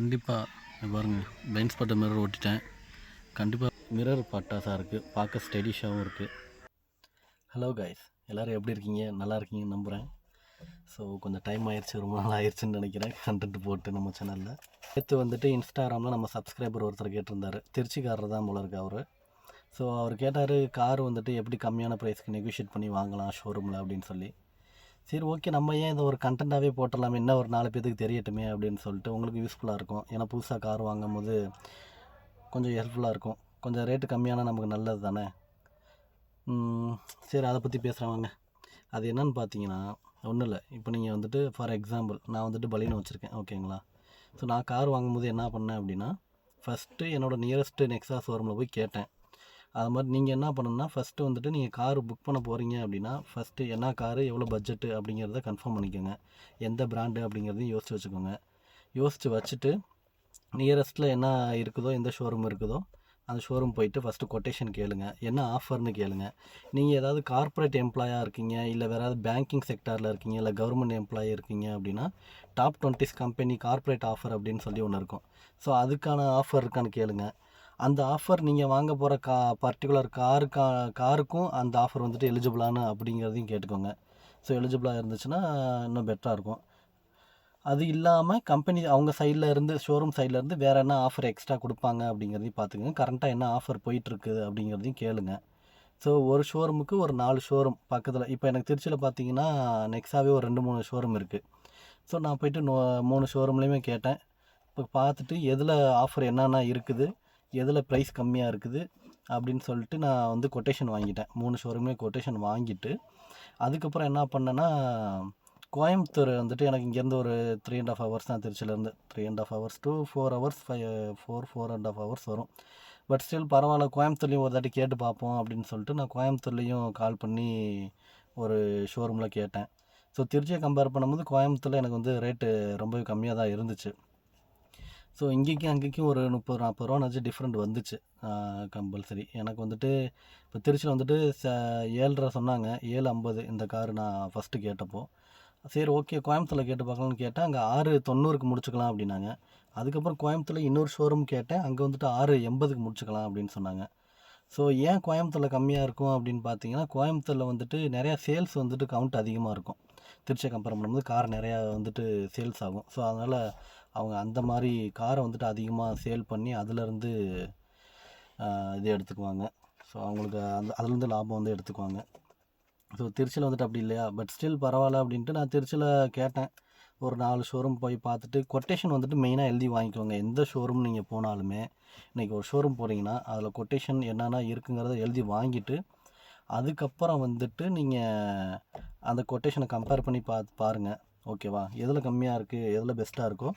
கண்டிப்பாக பாருங்கள், blind ஸ்பாட்டை mirror ஓட்டிட்டேன். கண்டிப்பாக மிரர் பட்டாசாக இருக்குது, பார்க்க ஸ்டைலிஷாகவும் இருக்குது. ஹலோ கைஸ், எல்லோரும் எப்படி இருக்கீங்க? நல்லா இருக்கீங்கன்னு நம்புகிறேன். ஸோ கொஞ்சம் டைம் ஆயிடுச்சு, ரொம்ப நாள் ஆயிடுச்சுன்னு நினைக்கிறேன் கண்டென்ட் போட்டு நம்ம சேனலில். நேற்று வந்துட்டு இன்ஸ்டாகிராமில் நம்ம சப்ஸ்கிரைபர் ஒருத்தர் கேட்டிருந்தார், திருச்சிக்காரர் தான் போல இருக்கு அவர். ஸோ அவர் கேட்டார், கார் வந்துட்டு எப்படி கம்மியான ப்ரைஸ்க்கு நெகோஷியேட் பண்ணி வாங்கலாம் ஷோரூமில் அப்படின்னு சொல்லி. சரி, ஓகே, நம்ம ஏன் இதை ஒரு கண்டென்ட்டாகவே போட்டலாமே, என்ன ஒரு 4 பேருக்கு தெரியட்டுமே அப்படின்னு சொல்லிட்டு. உங்களுக்கு யூஸ்ஃபுல்லாக இருக்கும், ஏன்னா புதுசாக கார் வாங்கும் போது கொஞ்சம் ஹெல்ப்ஃபுல்லாக இருக்கும். கொஞ்சம் ரேட்டு கம்மியான நமக்கு நல்லது தானே. சரி, அதை பற்றி பேசுகிறவங்க. அது என்னன்னு பார்த்தீங்கன்னா ஒன்றும் இல்லை. இப்போ நீங்கள் வந்துட்டு ஃபார் எக்ஸாம்பிள் நான் வந்துட்டு பலீனோ வச்சுருக்கேன், ஓகேங்களா. ஸோ நான் கார் வாங்கும்போது என்ன பண்ணேன் அப்படின்னா, ஃபஸ்ட்டு என்னோடய நியரஸ்ட்டு நெக்ஸா ஷோரூமில் போய் கேட்டேன். அது மாதிரி நீங்கள் என்ன பண்ணணும்னா, ஃபஸ்ட்டு வந்துட்டு நீங்கள் கார் புக் பண்ண போகிறீங்க அப்படின்னா, ஃபஸ்ட்டு என்ன காரு, எவ்வளோ பட்ஜெட்டு அப்படிங்கிறத கன்ஃபார்ம் பண்ணிக்கோங்க. எந்த பிராண்டு அப்படிங்கிறதையும் யோசித்து வச்சுக்கோங்க. யோசித்து வச்சுட்டு நியரஸ்ட்டில் என்ன இருக்குதோ, எந்த ஷோரூம் இருக்குதோ அந்த ஷோரூம் போயிட்டு ஃபஸ்ட்டு கொட்டேஷன் கேளுங்க, என்ன ஆஃபர்னு கேளுங்க. நீங்கள் ஏதாவது கார்ப்பரேட் எம்ப்ளாயாக இருக்கீங்க, இல்லை வேறு ஏதாவது பேங்கிங் செக்டாரில் இருக்கீங்க, இல்லை கவர்மெண்ட் எம்ப்ளாயி இருக்கீங்க அப்படின்னா டாப் 20 கம்பெனி கார்ப்பரேட் ஆஃபர் அப்படின்னு சொல்லி ஒன்று இருக்கும். ஸோ அதுக்கான ஆஃபர் இருக்கான்னு கேளுங்க. அந்த ஆஃபர் நீங்கள் வாங்க போகிற பர்டிகுலர் காருக்கும் அந்த ஆஃபர் வந்துட்டு எலிஜிபிளானு அப்படிங்கிறதையும் கேட்டுக்கோங்க. ஸோ எலிஜிபிளாக இருந்துச்சுன்னா இன்னும் பெட்டராக இருக்கும். அது இல்லாமல் கம்பெனி அவங்க சைடில் இருந்து, ஷோரூம் சைடில் இருந்து வேறு என்ன ஆஃபர் எக்ஸ்ட்ரா கொடுப்பாங்க அப்படிங்கிறதையும் பார்த்துக்கங்க. கரண்ட்டாக என்ன ஆஃபர் போயிட்டுருக்கு அப்படிங்கிறதையும் கேளுங்க. ஸோ ஒரு ஷோரூமுக்கு ஒரு 4 ஷோரூம் பக்கத்தில், இப்போ எனக்கு திருச்சியில் பார்த்தீங்கன்னா நெக்ஸாவே ஒரு 2-3 ஷோரூம் இருக்குது. ஸோ நான் போய்ட்டு 3 ஷோரூம்லேயுமே கேட்டேன். இப்போ பார்த்துட்டு எதில் ஆஃபர் என்னென்ன இருக்குது, எதில் ப்ரைஸ் கம்மியாக இருக்குது அப்படின்னு சொல்லிட்டு நான் வந்து கொட்டேஷன் வாங்கிட்டேன். 3 ஷோரூமே கொட்டேஷன் வாங்கிட்டு அதுக்கப்புறம் என்ன பண்ணேன்னா, கோயம்புத்தூர் வந்துட்டு எனக்கு இங்கேருந்து ஒரு 3.5 ஹவர்ஸ் தான், திருச்சியிலேருந்து 3.5 ஹவர்ஸ் டு 4 ஹவர்ஸ் 4.5 ஹவர்ஸ் வரும். பட் ஸ்டில் பரவாயில்ல, கோயம்புத்தூர்லேயும் ஒரு தாட்டி கேட்டு பார்ப்போம் அப்படின்னு சொல்லிட்டு நான் கோயம்புத்தூர்லேயும் கால் பண்ணி ஒரு ஷோரூமில் கேட்டேன். ஸோ திருச்சியை கம்பேர் பண்ணும்போது கோயம்புத்தூரில் எனக்கு வந்து ரேட்டு ரொம்பவே கம்மியாக தான் இருந்துச்சு. ஸோ இங்கேக்கும் அங்கேக்கும் ஒரு 30-40 ரூபானாச்சும் டிஃப்ரெண்ட் வந்துச்சு கம்பல்சரி. எனக்கு வந்துட்டு இப்போ திருச்சியில் வந்துட்டு 7.5 சொன்னாங்க, 7.50 இந்த காரு நான் ஃபஸ்ட்டு கேட்டப்போ. சரி, ஓகே, கோயம்புத்தூரில் கேட்டு பார்க்கலான்னு கேட்டேன். அங்கே 6.90க்கு முடிச்சுக்கலாம் அப்படின்னாங்க. அதுக்கப்புறம் கோயம்புத்தூரில் இன்னொரு ஷோரூம் கேட்டேன், அங்கே வந்துட்டு 6.80க்கு முடிச்சுக்கலாம் அப்படின்னு சொன்னாங்க. ஸோ ஏன் கோயம்புத்தூரில் கம்மியாக இருக்கும் அப்படின்னு பார்த்தீங்கன்னா, கோயம்புத்தூரில் வந்துட்டு நிறையா சேல்ஸ் வந்துட்டு கவுண்ட் அதிகமாக இருக்கும். திருச்சியை கம்பேர் பண்ணும்போது கார் நிறையா வந்துட்டு சேல்ஸ் ஆகும். ஸோ அதனால் அவங்க அந்த மாதிரி காரை வந்துட்டு அதிகமாக சேல் பண்ணி அதிலேருந்து இது எடுத்துக்குவாங்க. ஸோ அவங்களுக்கு அதுலேருந்து லாபம் வந்து எடுத்துக்குவாங்க. ஸோ திருச்சியில் வந்துட்டு அப்படி இல்லையா. பட் ஸ்டில் பரவாயில்ல அப்படின்ட்டு நான் திருச்சியில் கேட்டேன். ஒரு 4 ஷோரூம் போய் பார்த்துட்டு கொட்டேஷன் வந்துட்டு மெயினாக எழுதி வாங்கிக்கோங்க. எந்த ஷோரூம் நீங்கள் போனாலுமே, இன்றைக்கி ஒரு ஷோரூம் போகிறீங்கன்னா அதில் கொட்டேஷன் என்னென்ன இருக்குங்கிறத எழுதி வாங்கிட்டு அதுக்கப்புறம் வந்துட்டு நீங்கள் அந்த கொட்டேஷனை கம்பேர் பண்ணி பாருங்கள். ஓகேவா, எதில் கம்மியாக இருக்குது, எதில் பெஸ்ட்டாக இருக்கோ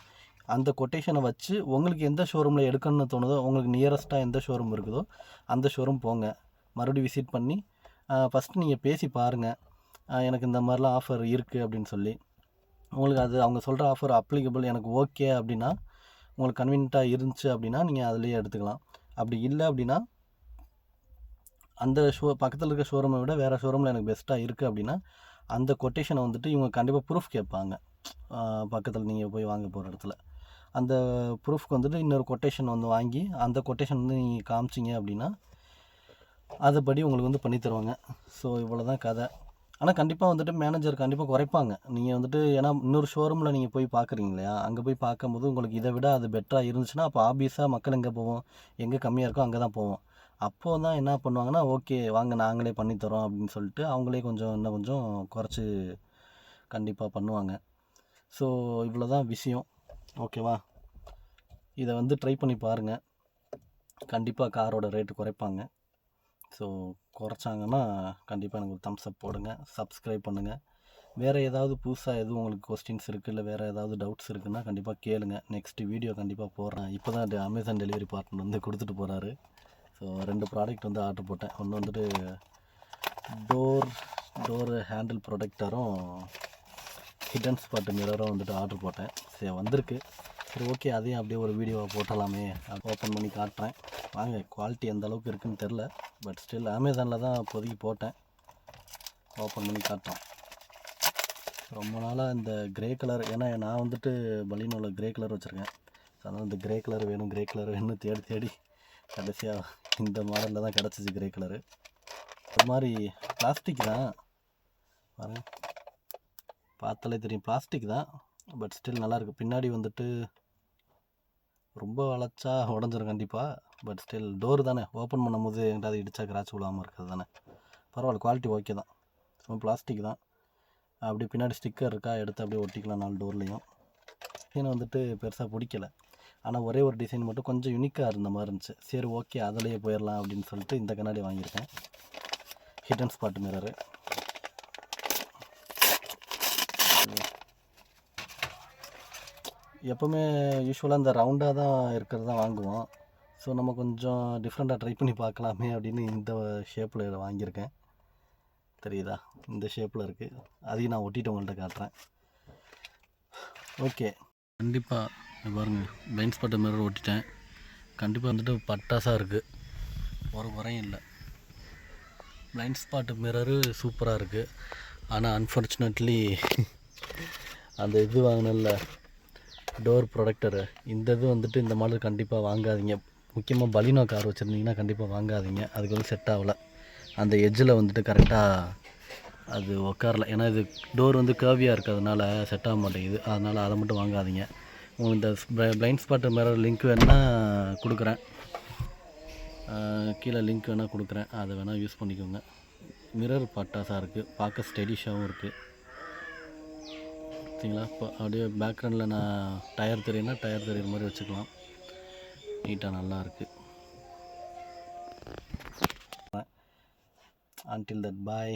அந்த கொட்டேஷனை வச்சு உங்களுக்கு எந்த ஷோரூமில் எடுக்கணும்னு தோணுதோ, உங்களுக்கு நியரஸ்ட்டாக எந்த ஷோரூம் இருக்குதோ அந்த ஷோரூம் போங்க. மறுபடியும் விசிட் பண்ணி ஃபஸ்ட்டு நீங்கள் பேசி பாருங்கள், எனக்கு இந்த மாதிரிலாம் ஆஃபர் இருக்குது அப்படின்னு சொல்லி. உங்களுக்கு அது அவங்க சொல்கிற ஆஃபர் அப்ளிகபிள் எனக்கு ஓகே அப்படின்னா, உங்களுக்கு கன்வீனியண்ட்டாக இருந்துச்சு அப்படின்னா நீங்கள் அதிலேயே எடுத்துக்கலாம். அப்படி இல்லை அப்படின்னா அந்த பக்கத்தில் இருக்க ஷோரூமை விட வேறு ஷோரூமில் எனக்கு பெஸ்ட்டாக இருக்குது அப்படின்னா அந்த கொட்டேஷனை வந்துட்டு இவங்க கண்டிப்பாக ப்ரூஃப் கேட்பாங்க. பக்கத்தில் நீங்கள் போய் வாங்க போகிற இடத்துல அந்த ப்ரூஃப்க்கு வந்துட்டு இன்னொரு கொட்டேஷன் வந்து வாங்கி அந்த கொட்டேஷன் வந்து நீங்கள் காமிச்சிங்க அப்படின்னா அதுபடி உங்களுக்கு வந்து பண்ணி தருவாங்க. ஸோ இவ்வளோ தான் கதை. ஆனால் கண்டிப்பாக வந்துட்டு மேனேஜர் கண்டிப்பாக குறைப்பாங்க. நீங்கள் வந்துட்டு ஏன்னா இன்னொரு ஷோரூமில் நீங்கள் போய் பார்க்குறீங்க இல்லையா, அங்கே போய் பார்க்கும்போது உங்களுக்கு இதை விட அது பெட்டராக இருந்துச்சுன்னா அப்போ ஆப்வியஸாக மக்கள் எங்கே போவோம், எங்கே கம்மியாக இருக்கோ அங்கே தான் போவோம். அப்போது தான் என்ன பண்ணுவாங்கன்னா, ஓகே வாங்க நாங்களே பண்ணித்தரோம் அப்படின்னு சொல்லிட்டு அவங்களே கொஞ்சம் இன்னும் கொஞ்சம் குறைச்சி கண்டிப்பாக பண்ணுவாங்க. ஸோ இவ்வளோ தான் விஷயம், ஓகேவா. இதை வந்து ட்ரை பண்ணி பாருங்கள், கண்டிப்பாக காரோட ரேட்டு குறைப்பாங்க. ஸோ குறைச்சாங்கன்னா கண்டிப்பாக எனக்கு ஒரு தம்ஸ் அப் போடுங்க, சப்ஸ்கிரைப் பண்ணுங்கள். வேறு ஏதாவது புதுசாக எதுவும் உங்களுக்கு கொஸ்டின்ஸ் இருக்குது, இல்லை வேறு ஏதாவது டவுட்ஸ் இருக்குன்னா கண்டிப்பாக கேளுங்க. நெக்ஸ்ட்டு வீடியோ கண்டிப்பாக போடுறேன். இப்போ தான் அமேசான் டெலிவரி பார்ட்னர் வந்து கொடுத்துட்டு போகிறாரு. ஸோ 2 ப்ராடக்ட் வந்து ஆர்டர் போட்டேன். ஒன்று வந்துட்டு டோர் ஹேண்டில் ப்ரொடெக்டரும் ஹிடன் ஸ்பாட் மிரரும் வந்துட்டு ஆர்டர் போட்டேன். சரி வந்திருக்கு. சரி ஓகே, அதையும் அப்படியே ஒரு வீடியோவை போட்டலாமே, ஓப்பன் பண்ணி காட்டுறேன். வாங்க, குவாலிட்டி எந்த அளவுக்கு இருக்குதுன்னு தெரில, பட் ஸ்டில் அமேசானில் தான் இப்போதைக்கு போட்டேன். ஓப்பன் பண்ணி காட்டுறேன். ரொம்ப நாளாக இந்த க்ரே கலர், ஏன்னா நான் வந்துட்டு பலீனோவில் க்ரே கலர் வச்சுருக்கேன். அதனால் இந்த கிரே கலர் வேணும் தேடி தேடி கடைசியாக இந்த மாடலில் தான் கிடச்சிச்சு கிரே கலரு. ஒரு மாதிரி பிளாஸ்டிக் தான், பாருங்க பார்த்தாலே தெரியும் பிளாஸ்டிக் தான், பட் ஸ்டில் நல்லாயிருக்கு. பின்னாடி வந்துட்டு ரொம்ப வளைச்சா உடஞ்சிரும் கண்டிப்பாக, பட் ஸ்டில் டோர் தானே, ஓப்பன் பண்ணும்போது எங்கிட்ட இடிச்சா கிராச் விழாமல் இருக்கிறது தானே, பரவாயில்ல, குவாலிட்டி ஓகே தான். சும்மா பிளாஸ்டிக் தான். அப்படி பின்னாடி ஸ்டிக்கர் இருக்கா, எடுத்து அப்படியே ஒட்டிக்கலாம் 4 டோர்லேயும். எனக்கு வந்துட்டு பெருசாக பிடிக்கல, ஆனால் ஒரே ஒரு டிசைன் மட்டும் கொஞ்சம் யூனிக்காக இருந்த மாதிரி இருந்துச்சு. சரி ஓகே அதிலேயே போயிடலாம் அப்படின்னு சொல்லிட்டு இந்த கண்ணாடி வாங்கியிருக்கேன். Hit and spot mirror. எப்போவுமே யூஸ்வலாக இந்த ரவுண்டாக தான் இருக்கிறது தான் வாங்குவோம். ஸோ நம்ம கொஞ்சம் டிஃப்ரெண்ட்டாக ட்ரை பண்ணி பார்க்கலாமே அப்படின்னு இந்த ஷேப்பில் வாங்கியிருக்கேன். தெரியுதா, இந்த ஷேப்பில் இருக்குது. அதையும் நான் ஒட்டிட்டு உங்கள்கிட்ட காட்டுறேன். ஓகே, கண்டிப்பாக பாருங்கள், பிளைண்ட் ஸ்பாட் மிரர் ஒட்டிட்டேன். கண்டிப்பாக வந்துட்டு பட்டாசாக இருக்குது, ஒரு குறையும் இல்லை. பிளைண்ட் ஸ்பாட் மிரரு சூப்பராக இருக்குது. ஆனால் அன்ஃபார்ச்சுனேட்லி அந்த இது வாங்கினல டோர் ப்ரொடக்டரு, இந்த இது வந்துட்டு இந்த மாடல் கண்டிப்பாக வாங்காதீங்க. முக்கியமாக பலினோ கார் வச்சுருந்தீங்கன்னா கண்டிப்பாக வாங்காதீங்க. அதுக்கு வந்து செட் ஆகலை. அந்த எட்ஜில் வந்துட்டு கரெக்டாக அது உட்காரல. ஏன்னா இது டோர் வந்து கர்வியாக இருக்கிறதுனால செட் ஆக மாட்டேங்குது. அதனால் அதை மட்டும் வாங்காதீங்க. உங்களுக்கு இந்த பிளைண்ட் ஸ்பாட் மிரர் லிங்க் வேணால் கொடுக்குறேன், கீழே லிங்க் வேணால் கொடுக்குறேன், அதை வேணால் யூஸ் பண்ணிக்கோங்க. மிரர் பட்டாசாக இருக்குது, பார்க்க ஸ்டைலிஷாகவும் இருக்குது. பார்த்தீங்களா, இப்போ அப்படியே பேக்ரவுண்டில் நான் டயர் தெரியுன்னா டயர் தெரியுற மாதிரி வச்சுக்கலாம். நீட்டாக நல்லா இருக்குது. Until that, bye.